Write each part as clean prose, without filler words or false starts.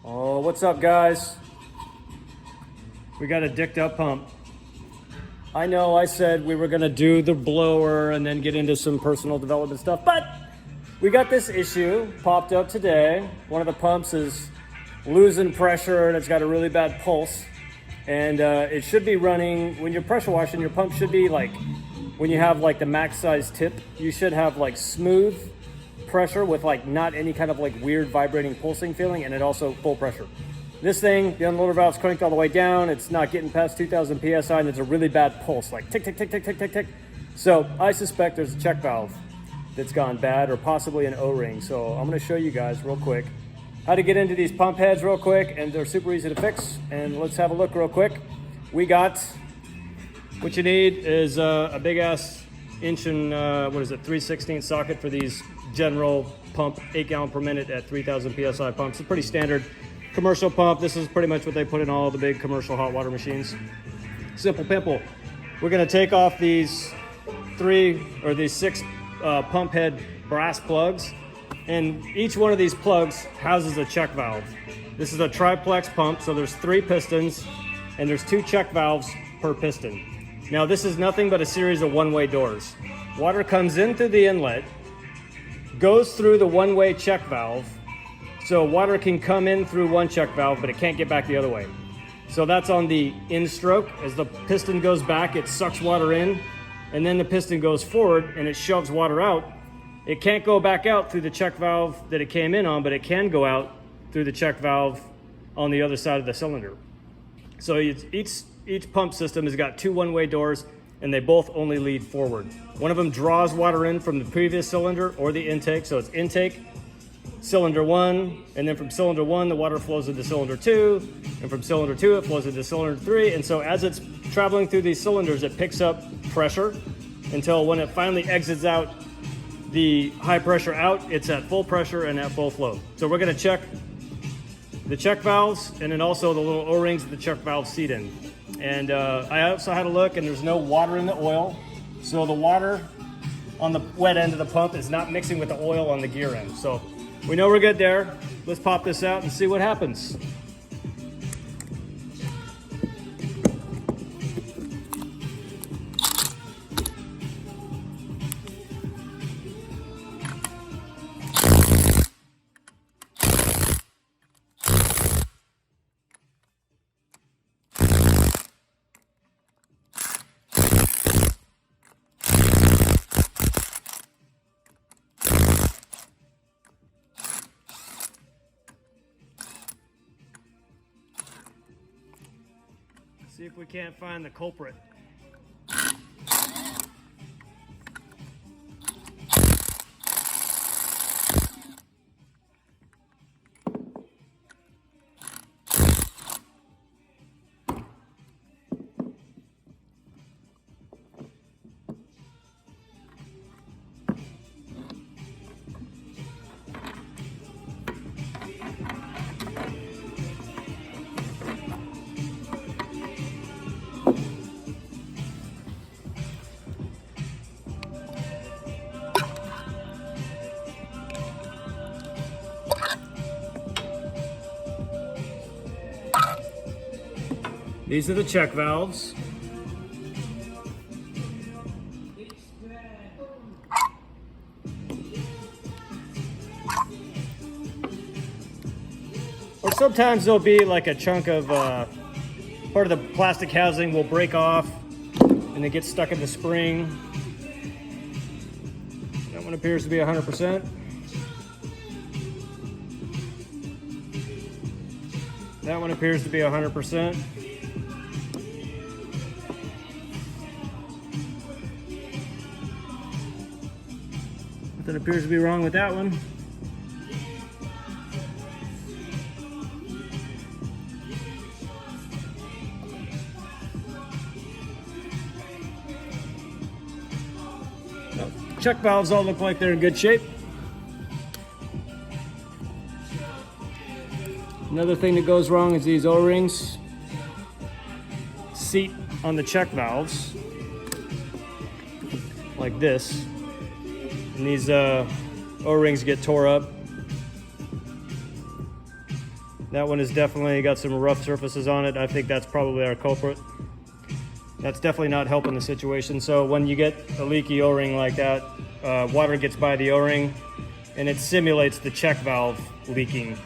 Oh, what's up, guys? We got a dicked up pump. I know I said we were gonna do the blower and then get into some personal development stuff, but we got this issue popped up today. One of the pumps is losing pressure and it's got a really bad pulse. And it should be running, when you're pressure washing, your pump should be like, when you have like the max size tip, you should have like smooth pressure with like not any kind of like weird vibrating pulsing feeling, and it also full pressure. This thing, the unloader valve's cranked all the way down, it's not getting past 2000 psi, and it's a really bad pulse, like tick, tick, tick, tick, tick, tick, tick. So I suspect there's a check valve that's gone bad, or possibly an O-ring. So I'm gonna show you guys real quick how to get into these pump heads real quick, and they're super easy to fix. And let's have a look real quick. We got, what you need is a big ass inch and, 3/16 socket for these general pump, 8 gallon per minute at 3000 psi pumps. It's a pretty standard commercial pump. This is pretty much what they put in all the big commercial hot water machines. Simple pimple. We're gonna take off these 6 pump head brass plugs, and each one of these plugs houses a check valve. This is a triplex pump, so there's 3 pistons and there's 2 check valves per piston. Now this is nothing but a series of one-way doors. Water comes in through the inlet, goes through the one-way check valve, so water can come in through one check valve, but it can't get back the other way. So that's on the in stroke. As the piston goes back, it sucks water in, and then the piston goes forward and it shoves water out. It can't go back out through the check valve that it came in on, but it can go out through the check valve on the other side of the cylinder. So each pump system has got 2 one-way doors, and they both only lead forward. One of them draws water in from the previous cylinder or the intake. So it's intake, cylinder 1, and then from cylinder 1, the water flows into cylinder 2, and from cylinder 2, it flows into cylinder 3. And so as it's traveling through these cylinders, it picks up pressure until when it finally exits out the high pressure out, it's at full pressure and at full flow. So we're gonna check the check valves, and then also the little O-rings that the check valves seat in. And I also had a look, and there's no water in the oil. So the water on the wet end of the pump is not mixing with the oil on the gear end. So we know we're good there. Let's pop this out and see what happens. See if we can't find the culprit. These are the check valves. Or sometimes there'll be like a chunk of part of the plastic housing will break off and it gets stuck in the spring. That one appears to be 100%. That one appears to be 100%. Nothing appears to be wrong with that one. Check valves all look like they're in good shape. Another thing that goes wrong is these O-rings seat on the check valves like this, and these O-rings get tore up. That one has definitely got some rough surfaces on it. I think that's probably our culprit. That's definitely not helping the situation. So when you get a leaky O-ring like that, water gets by the O-ring and it simulates the check valve leaking.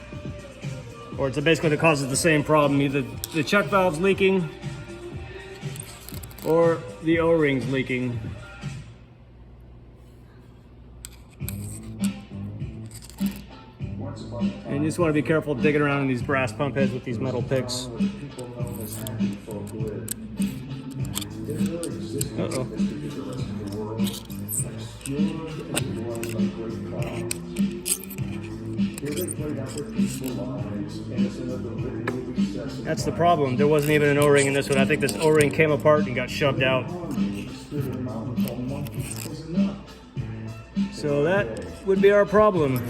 Or it's basically that causes the same problem. Either the check valve's leaking or the O-ring's leaking. And you just want to be careful digging around in these brass pump heads with these metal picks. Uh-oh. That's the problem. There wasn't even an O-ring in this one. I think this O-ring came apart and got shoved out. So that would be our problem.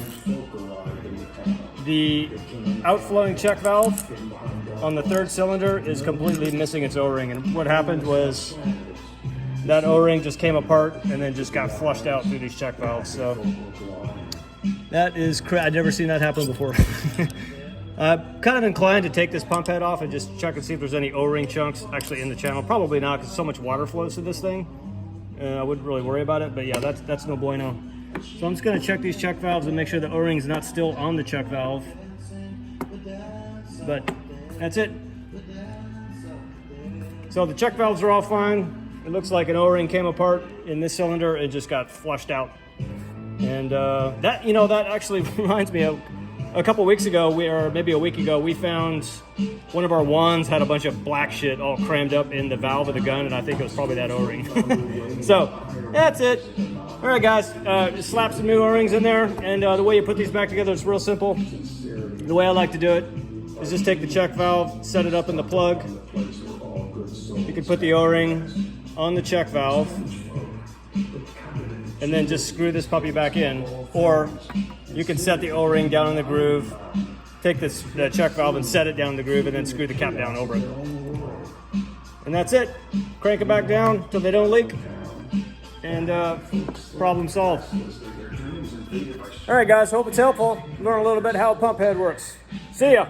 The outflowing check valve on the third cylinder is completely missing its O-ring, and what happened was that O-ring just came apart and then just got flushed out through these check valves. So that is I'd never seen that happen before. I'm kind of inclined to take this pump head off and just check and see if there's any O-ring chunks actually in the channel. Probably not, because so much water flows through this thing. I wouldn't really worry about it, but yeah, that's no bueno. So I'm just going to check these check valves and make sure the O-ring's not still on the check valve. But that's it. So the check valves are all fine. It looks like an O-ring came apart in this cylinder and just got flushed out. And that actually reminds me of a couple weeks ago, or maybe a week ago, we found one of our wands had a bunch of black shit all crammed up in the valve of the gun, and I think it was probably that O-ring. So that's it. All right, guys, just slap some new O-rings in there, and the way you put these back together is real simple. The way I like to do it is just take the check valve, set it up in the plug. You can put the O-ring on the check valve, and then just screw this puppy back in. Or you can set the O-ring down in the groove, take the check valve and set it down in the groove, and then screw the cap down over it. And that's it. Crank it back down until they don't leak, and problem solved. All right, guys, hope it's helpful. Learn a little bit how a pump head works. See ya.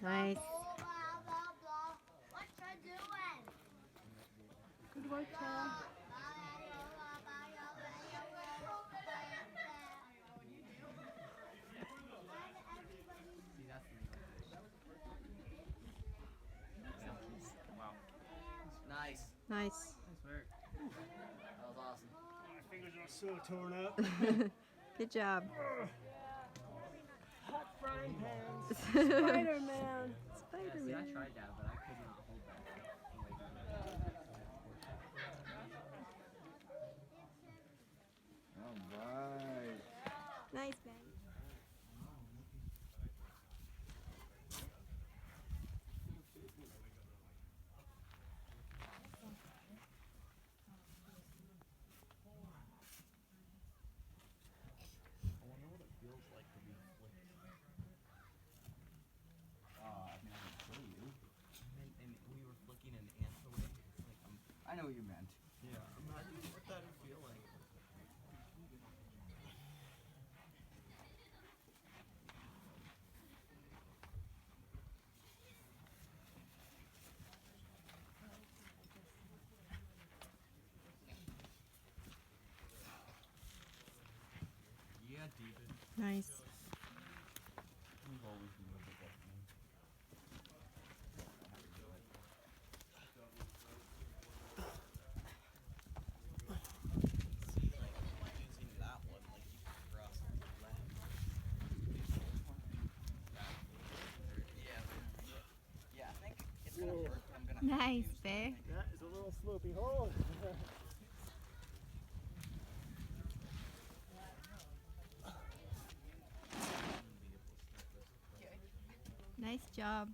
Nice. Good work, Tom. Nice. Nice. Nice work. That was awesome. My fingers are so torn up. Good job. Hot frying pans. Spider-Man. Yeah, see, I tried that, but I could not hold that. All right. Nice, man. I know what you meant. Yeah, imagine what that would feel like. that deep. Nice. Using that one, like you can cross on the left. Yeah, I think it's gonna work. I'm gonna Nice, Bear. That is a little slopey hole. Nice job.